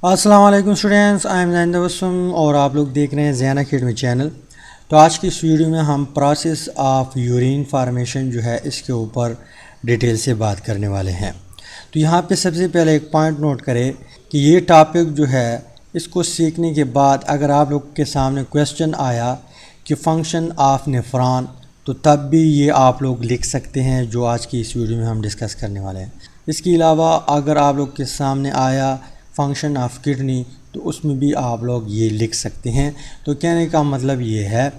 अस्सलाम वालेकुम students, I am Jain Tabassum और आप लोग देख रहे हैं ज़ैन अकेडमी चैनल। तो आज की इस वीडियो में हम प्रोसेस ऑफ यूरिन फार्मेशन जो है इसके ऊपर डिटेल से बात करने वाले हैं। तो यहाँ पे सबसे पहले एक पॉइंट नोट करें कि ये टॉपिक जो है इसको सीखने के बाद अगर आप लोग के सामने क्वेश्चन आया कि फंक्शन ऑफ नेफ्रॉन, तो तब भी ये आप लोग लिख सकते हैं जो आज की इस वीडियो में हम डिस्कस करने वाले हैं। इसके अलावा अगर आप लोग के सामने आया फंक्शन ऑफ किडनी, तो उसमें भी आप लोग ये लिख सकते हैं। तो कहने का मतलब ये है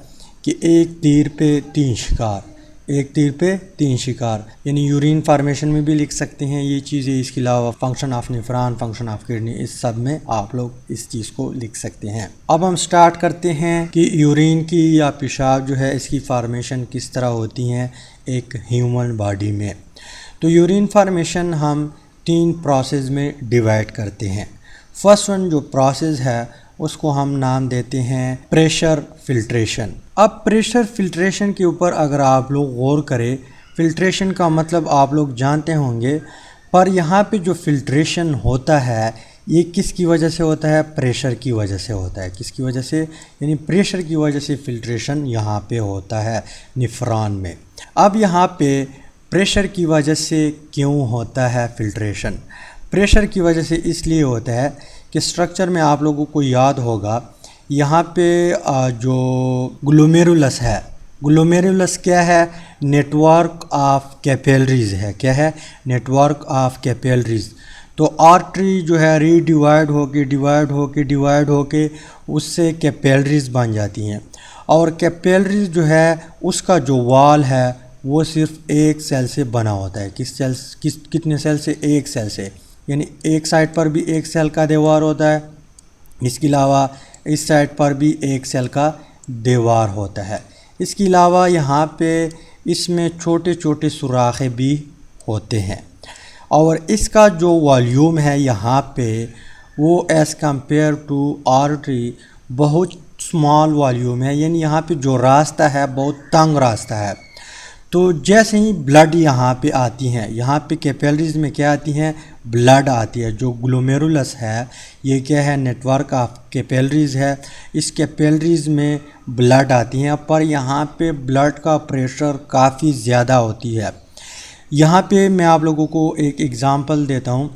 कि एक तीर पे तीन शिकार, एक तीर पे तीन शिकार, यानी यूरिन फार्मेशन में भी लिख सकते हैं ये चीज़ें। इसके अलावा function of nephron, function of kidney, इस सब में आप लोग इस चीज़ को लिख सकते हैं। अब हम स्टार्ट करते हैं कि यूरिन की या पेशाब जो है इसकी फार्मेशन किस तरह होती हैं एक ह्यूमन बॉडी में। तो यूरिन फार्मेशन हम तीन प्रोसेस में डिवाइड करते हैं। फर्स्ट वन जो प्रोसेस है उसको हम नाम देते हैं प्रेशर फिल्ट्रेशन। अब प्रेशर फिल्ट्रेशन के ऊपर अगर आप लोग गौर करें, फिल्ट्रेशन का मतलब आप लोग जानते होंगे, पर यहाँ पे जो फिल्ट्रेशन होता है ये किसकी वजह से होता है? प्रेशर की वजह से होता है। किसकी वजह से? यानी प्रेशर की वजह से फिल्ट्रेशन यहाँ पे होता है नेफ्रॉन में। अब यहाँ पे प्रेशर की वजह से क्यों होता है फिल्ट्रेशन? प्रेशर की वजह से इसलिए होता है कि स्ट्रक्चर में आप लोगों को याद होगा यहाँ पे जो ग्लोमेरुलस है, ग्लोमेरुलस क्या है? नेटवर्क ऑफ कैपिलरीज है। क्या है? Network of capillaries. तो आर्टरी जो है डिवाइड होके उससे कैपिलरीज बन जाती हैं, और कैपिलरीज जो है उसका जो वॉल है वो सिर्फ एक सेल से बना होता है। कितने सेल से? एक सेल से, यानी एक साइड पर भी एक सेल का दीवार होता है, इसके अलावा इस साइड पर भी एक सेल का दीवार होता है। इसके अलावा यहाँ पे इसमें छोटे छोटे सुराखे भी होते हैं, और इसका जो वॉल्यूम है यहाँ पे वो एज़ कंपेयर टू आर्टरी बहुत स्मॉल वॉल्यूम है, यानी यहाँ पे जो रास्ता है बहुत तंग रास्ता है। तो जैसे ही ब्लड यहाँ पे आती हैं, यहाँ पे कैपिलरीज में क्या आती हैं? ब्लड आती है। जो ग्लोमेरुलस है ये क्या है? नेटवर्क ऑफ कैपिलरीज है। इस कैपिलरीज में ब्लड आती हैं, पर यहाँ पे ब्लड का प्रेशर काफ़ी ज़्यादा होती है। यहाँ पे मैं आप लोगों को एक एग्ज़ाम्पल देता हूँ।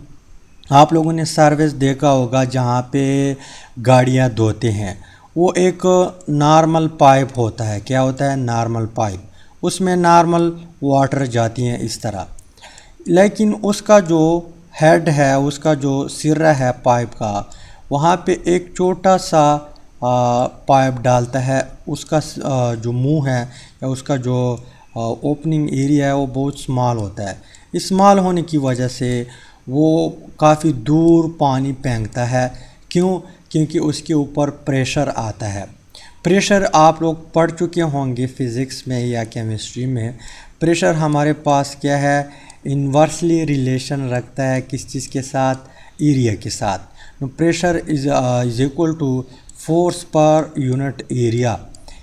आप लोगों ने सर्विस देखा होगा जहाँ पे गाड़ियाँ धोते हैं, वो एक नॉर्मल पाइप होता है। क्या होता है? Normal pipe. उसमें नॉर्मल वाटर जाती हैं इस तरह, लेकिन उसका जो हेड है, उसका जो सिरा है पाइप का, वहाँ पे एक छोटा सा पाइप डालता है। उसका जो मुंह है या उसका जो ओपनिंग एरिया है वो बहुत स्मॉल होता है। स्मॉल होने की वजह से वो काफ़ी दूर पानी फेंकता है। क्यों? क्योंकि उसके ऊपर प्रेशर आता है। प्रेशर आप लोग पढ़ चुके होंगे फिज़िक्स में या केमिस्ट्री में। प्रेशर हमारे पास क्या है? इन्वर्सली रिलेशन रखता है किस चीज़ के साथ? एरिया के साथ। Pressure is equal to force per unit area,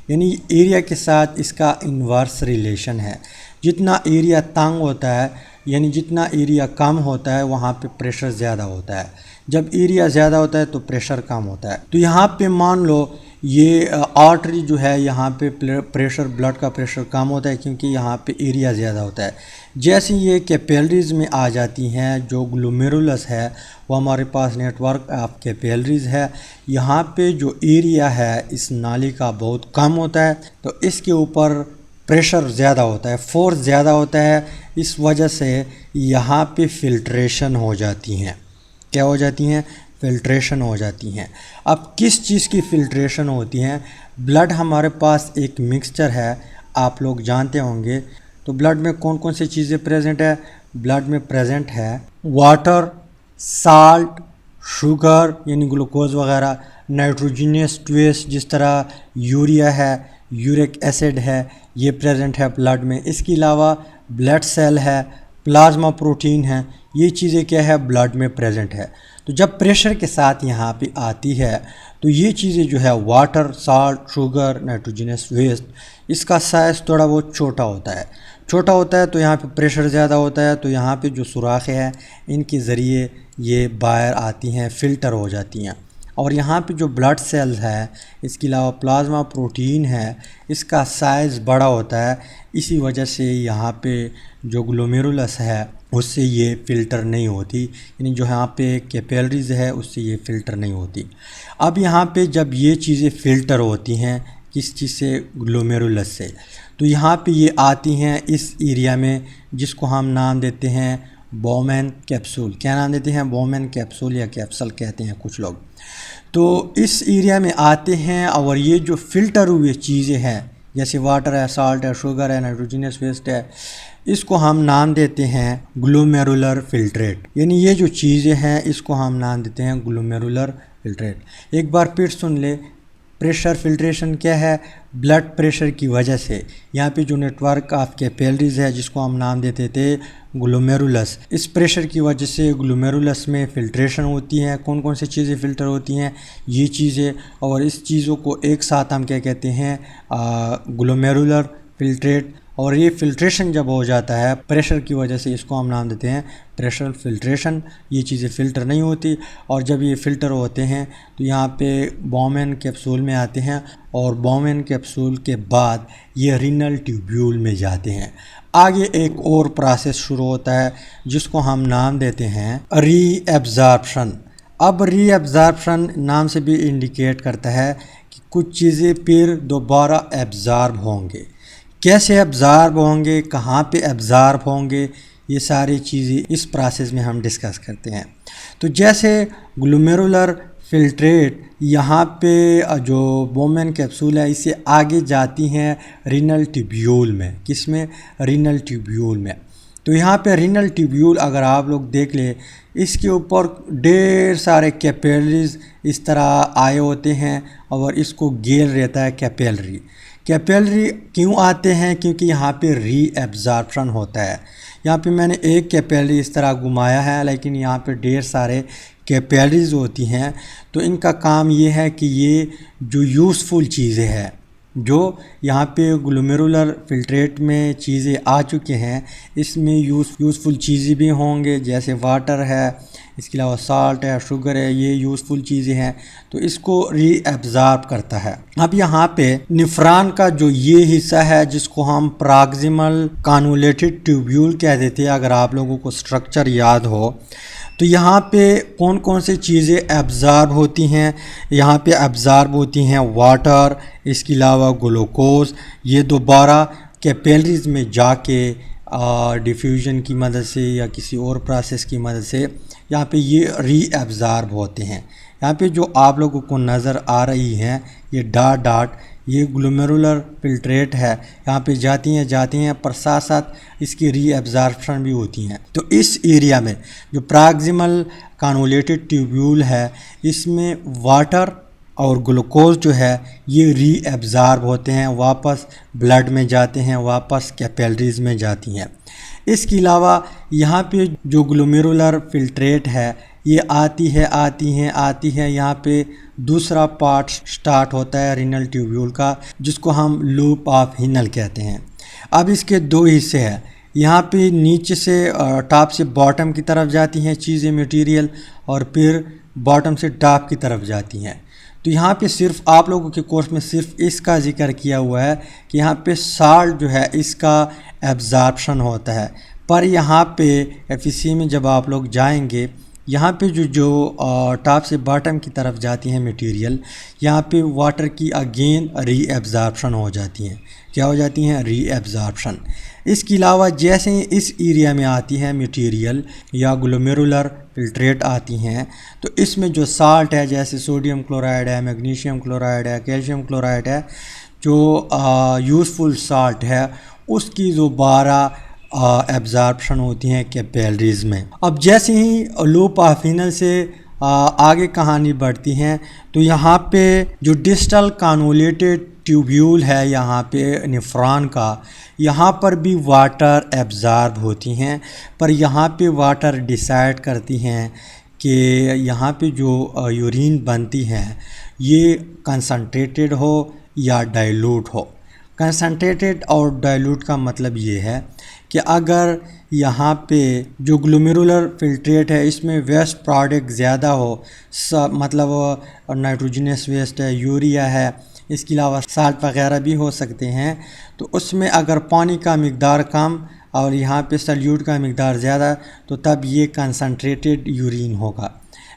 यानी एरिया के साथ इसका इन्वर्स रिलेशन है। जितना एरिया तंग होता है, यानी जितना एरिया कम होता है, वहाँ पे प्रेशर ज़्यादा होता है। जब एरिया ज़्यादा होता है तो प्रेशर कम होता है। तो यहाँ पे मान लो ये आर्टरी जो है, यहाँ पे प्रेशर, ब्लड का प्रेशर कम होता है क्योंकि यहाँ पे एरिया ज़्यादा होता है। जैसे ये कैपिलरीज में आ जाती हैं, जो ग्लोमेरुलस है वो हमारे पास नेटवर्क ऑफ कैपिलरीज है। यहाँ पे जो एरिया है इस नाली का बहुत कम होता है, तो इसके ऊपर प्रेशर ज़्यादा होता है, फोर्स ज़्यादा होता है। इस वजह से यहाँ पे फिल्ट्रेशन हो जाती हैं। क्या हो जाती हैं? फिल्ट्रेशन हो जाती हैं। अब किस चीज़ की फ़िल्ट्रेशन होती हैं? ब्लड हमारे पास एक मिक्सचर है, आप लोग जानते होंगे। तो ब्लड में कौन कौन सी चीज़ें प्रेजेंट है? ब्लड में प्रेजेंट है वाटर, साल्ट, शुगर यानी ग्लूकोज वगैरह, नाइट्रोजनियस वेस्ट जिस तरह यूरिया है, यूरिक एसिड है, ये प्रेजेंट है ब्लड में। इसके अलावा ब्लड सेल है, प्लाज्मा प्रोटीन है, ये चीज़ें क्या है? ब्लड में प्रेजेंट है। तो जब प्रेशर के साथ यहाँ पे आती है तो ये चीज़ें जो है water, salt, sugar, nitrogenous waste, इसका साइज़ थोड़ा बहुत छोटा होता है। तो यहाँ पे प्रेशर ज़्यादा होता है, तो यहाँ पे जो सुराखें हैं इनके ज़रिए ये बाहर आती हैं, फ़िल्टर हो जाती हैं। और यहाँ पे जो ब्लड सेल्स है, इसके अलावा प्लाज्मा प्रोटीन है, इसका साइज़ बड़ा होता है, इसी वजह से यहाँ पे जो ग्लोमेरुलस है उससे ये फ़िल्टर नहीं होती, यानी जो यहाँ पे कैपिलरीज़ है उससे ये फ़िल्टर नहीं होती। अब यहाँ पे जब ये चीज़ें फ़िल्टर होती हैं किस चीज़ से, ग्लोमेरुलस से, तो यहाँ पे ये आती हैं इस एरिया में जिसको हम नाम देते हैं बोमेन कैप्सूल। क्या नाम देते हैं? बोमेन कैप्सूल या कैप्सूल कहते हैं कुछ लोग। तो इस एरिया में आते हैं और ये जो फ़िल्टर हुए चीज़ें हैं जैसे वाटर है, साल्ट है, शुगर है, नाइट्रोजनस वेस्ट है, इसको हम नाम देते हैं ग्लोमेरुलर फिल्ट्रेट। यानी ये जो चीज़ें हैं इसको हम नाम देते हैं ग्लोमेरुलर फिल्ट्रेट। एक बार फिर सुन ले, प्रेशर फिल्ट्रेशन क्या है? ब्लड प्रेशर की वजह से यहाँ पे जो नेटवर्क ऑफ कैपिलरीज है जिसको हम नाम देते थे ग्लोमेरुलस, इस प्रेशर की वजह से ग्लोमेरुलस में फ़िल्ट्रेशन होती है। कौन कौन सी चीज़ें फ़िल्टर होती हैं? ये चीज़ें, और इस चीज़ों को एक साथ हम क्या कहते हैं? Glomerular filtrate. और ये फ़िल्ट्रेशन जब हो जाता है प्रेशर की वजह से, इसको हम नाम देते हैं प्रेशर फिल्ट्रेशन। ये चीज़ें फ़िल्टर नहीं होती, और जब ये फ़िल्टर होते हैं तो यहाँ पे बोमेन कैप्सूल में आते हैं, और बोमेन कैप्सूल के बाद ये रीनल ट्यूब्यूल में जाते हैं। आगे एक और प्रोसेस शुरू होता है जिसको हम नाम देते हैं रीएब्ज़ॉर्प्शन। अब रीएब्ज़ॉर्प्शन नाम से भी इंडिकेट करता है कि कुछ चीज़ें फिर दोबारा एब्ज़ॉर्ब होंगे। कैसे एब्ज़ॉर्ब होंगे, कहाँ पे एब्ज़ॉर्ब होंगे, ये सारी चीज़ें इस प्रोसेस में हम डिस्कस करते हैं। तो जैसे ग्लोमेरुलर फिल्ट्रेट यहाँ पे जो बोमेन कैप्सूल है इससे आगे जाती हैं रीनल ट्यूब्यूल में। किस में? रीनल ट्यूब्यूल में। तो यहाँ पे रीनल ट्यूब्यूल अगर आप लोग देख ले, इसके ऊपर ढेर सारे कैपिलरीज इस तरह आए होते हैं और इसको घेर रहता है कैपिलरी। कैपिलरी क्यों आते हैं? क्योंकि यहाँ पे रीएब्ज़ॉर्प्शन होता है। यहाँ पे मैंने एक कैपिलरी इस तरह घुमाया है, लेकिन यहाँ पे ढेर सारे कैपिलरीज होती हैं। तो इनका काम ये है कि ये जो यूज़फुल चीज़ें हैं, जो यहाँ पे ग्लोमेरुलर फिल्ट्रेट में चीज़ें आ चुके हैं, इसमें यूज़फुल चीज़ें भी होंगे, जैसे वाटर है, इसके अलावा साल्ट है, शुगर है, ये यूज़फुल चीज़ें हैं, तो इसको रीएब्ज़ॉर्ब करता है। अब यहाँ पे निफ्रॉन का जो ये हिस्सा है जिसको हम प्रॉक्सिमल कानुलेटेड ट्यूब्यूल कहते थे, अगर आप लोगों को स्ट्रक्चर याद हो, तो यहाँ पे कौन कौन सी चीज़ें एब्ज़ॉर्ब होती हैं? यहाँ पे एब्ज़ॉर्ब होती हैं वाटर, इसके अलावा ग्लूकोज। ये दोबारा कैपिलरीज में जाके डिफ्यूजन की मदद से या किसी और प्रोसेस की मदद से यहाँ पे ये रीएब्ज़ॉर्ब होते हैं। यहाँ पे जो आप लोगों को नज़र आ रही हैं ये डॉट डॉट, ये ग्लोमेरुलर फिल्ट्रेट है, यहाँ पे जाती हैं पर साथ साथ इसकी रीएब्ज़ॉर्प्शन भी होती हैं। तो इस एरिया में जो प्रॉक्सिमल कानुलेटेड ट्यूब्यूल है, इसमें वाटर और ग्लूकोज जो है ये रीएब्ज़ॉर्ब होते हैं, वापस ब्लड में जाते हैं, वापस कैपिलरीज में जाती हैं। इसके अलावा यहाँ पे जो ग्लोमेरुलर फिल्ट्रेट है ये आती है यहाँ पे दूसरा पार्ट स्टार्ट होता है रीनल ट्यूब्यूल का, जिसको हम लूप ऑफ हिनल कहते हैं। अब इसके दो हिस्से हैं, यहाँ पे नीचे से टॉप से बॉटम की तरफ जाती हैं चीज़ें, मटेरियल, और फिर बॉटम से टॉप की तरफ जाती हैं। तो यहाँ पे सिर्फ आप लोगों के कोर्स में सिर्फ इसका जिक्र किया हुआ है कि यहाँ पे साल्ट जो है इसका एब्ज़ॉर्प्शन होता है, पर यहाँ पे एफईसी में जब आप लोग जाएंगे, यहाँ पे जो टॉप से बॉटम की तरफ जाती हैं मटेरियल, यहाँ पे वाटर की अगेन रीएब्ज़ॉर्प्शन हो जाती हैं। क्या हो जाती हैं? रीएब्ज़ॉर्प्शन। इसके अलावा जैसे ही इस एरिया में आती है मटेरियल या ग्लोमेरुलर फिल्ट्रेट आती हैं, तो इसमें जो साल्ट है जैसे सोडियम क्लोराइड है, मैग्नीशियम क्लोराइड है, कैल्शियम क्लोराइड है, जो यूज़फुल साल्ट है, उसकी दोबारा एब्ज़ॉर्प्शन होती हैं कैपिलरीज में। अब जैसे ही लूप ऑफ हिनल से आगे कहानी बढ़ती हैं, तो यहाँ पे जो डिस्टल कानुलेटेड ट्यूब्यूल है यहाँ पे निफ्रॉन का, यहाँ पर भी वाटर एब्ज़ॉर्ब होती हैं, पर यहाँ पे वाटर डिसाइड करती हैं कि यहाँ पे जो यूरिन बनती है ये कंसनट्रेटेड हो या डाइल्यूट हो। कंसनट्रेटेड और डाइल्यूट का मतलब ये है कि अगर यहाँ पे जो ग्लोमेरुलर फिल्ट्रेट है इसमें वेस्ट प्रोडक्ट ज़्यादा हो, मतलब नाइट्रोजनस वेस्ट है, यूरिया है, इसके अलावा साल्ट वगैरह भी हो सकते हैं, तो उसमें अगर पानी का मिक़दार कम और यहाँ पे सल्यूट का मिक़दार ज़्यादा तो तब ये कंसनट्रेटेड यूरिन होगा।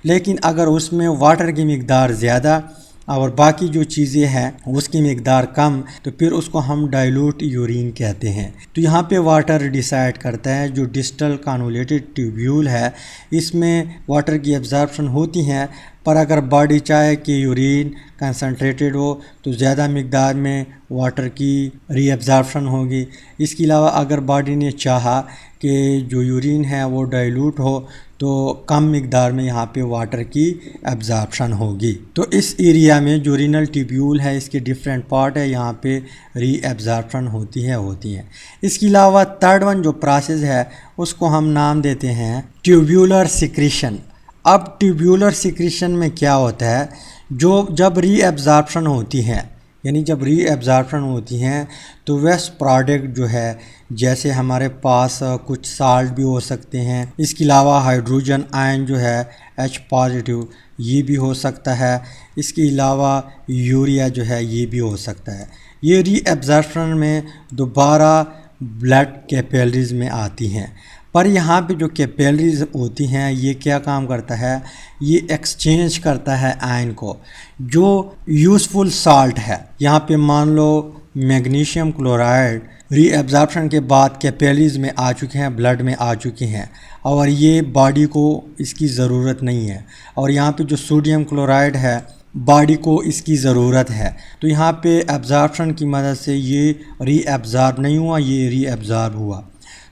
लेकिन अगर उसमें वाटर की मिक़दार ज़्यादा और बाकी जो चीज़ें हैं उसकी मिक़दार कम तो फिर उसको हम डाइल्यूट यूरिन कहते हैं। तो यहाँ पे वाटर डिसाइड करता है, जो डिस्टल कन्वोल्यूटेड ट्यूब्यूल है इसमें वाटर की एब्जॉर्प्शन होती हैं, पर अगर बॉडी चाहे कि यूरिन कंसनट्रेटेड हो तो ज़्यादा मिक़दार में वाटर की रीअब्जॉर्प्शन होगी। इसके अलावा अगर बॉडी ने चाहा कि जो यूरिन है वो डाइल्यूट हो तो कम मिक़दार में यहाँ पे वाटर की एब्जॉर्प्शन होगी। तो इस एरिया में जो रीनल ट्यूब्यूल है इसके डिफरेंट पार्ट है, यहाँ पे रीअब्जॉर्प्शन होती है। इसके अलावा थर्ड वन जो प्रोसेस है उसको हम नाम देते हैं ट्यूब्यूलर सिक्रीशन। अब ट्यूब्यूलर सिक्रीशन में क्या होता है, जो जब रीअब्जॉर्प्शन होती है यानी जब रीअब्जॉर्प्शन होती हैं तो वेस्ट प्रोडक्ट जो है, जैसे हमारे पास कुछ साल्ट भी हो सकते हैं, इसके अलावा हाइड्रोजन आयन जो है H पॉजिटिव ये भी हो सकता है, इसके अलावा यूरिया जो है ये भी हो सकता है। ये रीअब्जॉर्प्शन में दोबारा ब्लड कैपिलरीज में आती हैं। पर यहाँ पे जो कैपिलरीज होती हैं ये क्या काम करता है, ये एक्सचेंज करता है आयन को। जो यूज़फुल साल्ट है, यहाँ पे मान लो मैग्नीशियम क्लोराइड रीअब्जॉर्प्शन के बाद कैपिलरीज में आ चुके हैं, ब्लड में आ चुके हैं और ये बॉडी को इसकी ज़रूरत नहीं है, और यहाँ पे जो सोडियम क्लोराइड है बॉडी को इसकी ज़रूरत है। तो यहाँ पे एब्जॉर्प्शन की मदद से ये रीअब्जॉर्ब नहीं हुआ, ये रीअब्जॉर्ब हुआ।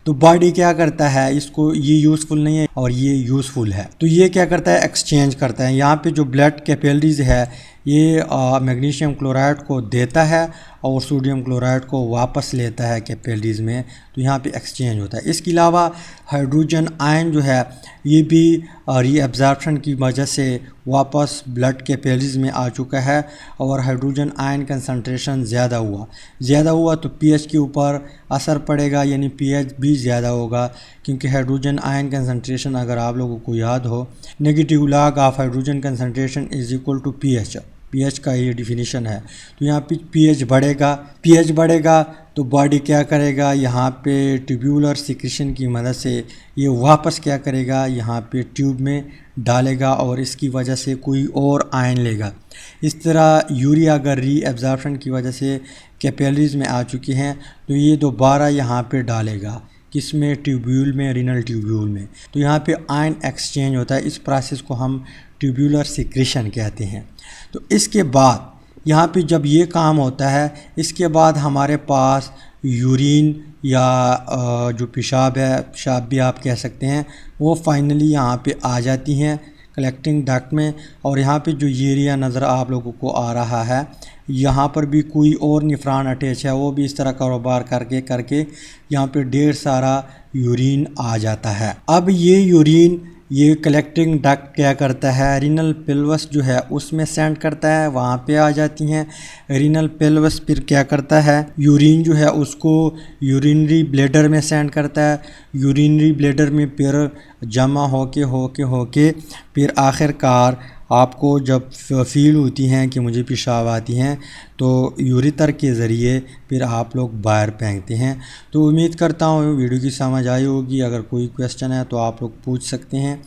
तो बॉडी क्या करता है, इसको ये यूज़फुल नहीं है और ये यूज़फुल है, तो ये क्या करता है एक्सचेंज करता है। यहाँ पे जो ब्लड कैपिलरीज है ये मैग्नीशियम क्लोराइड को देता है और सोडियम क्लोराइड को वापस लेता है कैपिलरीज में, तो यहाँ पे एक्सचेंज होता है। इसके अलावा हाइड्रोजन आयन जो है ये भी रीअब्जॉर्प्शन की वजह से वापस ब्लड कैपिलरीज में आ चुका है और हाइड्रोजन आयन कंसंट्रेशन ज़्यादा हुआ तो पीएच के ऊपर असर पड़ेगा, यानी पीएच भी ज़्यादा होगा, क्योंकि हाइड्रोजन आयन कंसंट्रेशन अगर आप लोगों को याद हो, negative log of hydrogen concentration is equal to pH का ये डिफिनीशन है। तो यहाँ पे पीएच बढ़ेगा तो बॉडी क्या करेगा, यहाँ पे ट्यूब्यूलर सिक्रीशन की मदद से ये वापस क्या करेगा, यहाँ पे ट्यूब में डालेगा और इसकी वजह से कोई और आयन लेगा। इस तरह यूरिया अगर रीअब्जॉर्प्शन की वजह से कैपिलरीज में आ चुकी हैं तो ये दोबारा यहाँ पे डालेगा, किसमें, ट्यूब्यूल में, रीनल ट्यूब्यूल में। तो यहाँ पे आयन एक्सचेंज होता है, इस प्रोसेस को हम ट्यूब्यूलर सिक्रीशन कहते हैं। तो इसके बाद यहाँ पे जब ये काम होता है, इसके बाद हमारे पास यूरिन या जो पेशाब है, पेशाब भी आप कह सकते हैं, वो फाइनली यहाँ पे आ जाती हैं कलेक्टिंग डक्ट में। और यहाँ पे जो एरिया नज़र आप लोगों को आ रहा है, यहाँ पर भी कोई और निफ्रॉन अटैच है, वो भी इस तरह कारोबार करके यहाँ पे ढेर सारा यूरिन आ जाता है। अब ये यूरिन ये कलेक्टिंग डक्ट क्या करता है, रीनल पेल्वस जो है उसमें सेंड करता है, वहाँ पे आ जाती हैं। रीनल पेल्वस फिर क्या करता है, यूरिन जो है उसको यूरिनरी ब्लैडर में सेंड करता है। यूरिनरी ब्लैडर में फिर जमा होके फिर आखिरकार आपको जब फील होती हैं कि मुझे पेशाब आती हैं तो यूरिटर के ज़रिए फिर आप लोग बाहर फेंकते हैं। तो उम्मीद करता हूँ वीडियो की समझ आई होगी। अगर कोई क्वेश्चन है तो आप लोग पूछ सकते हैं।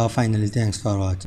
Finally thanks for watching.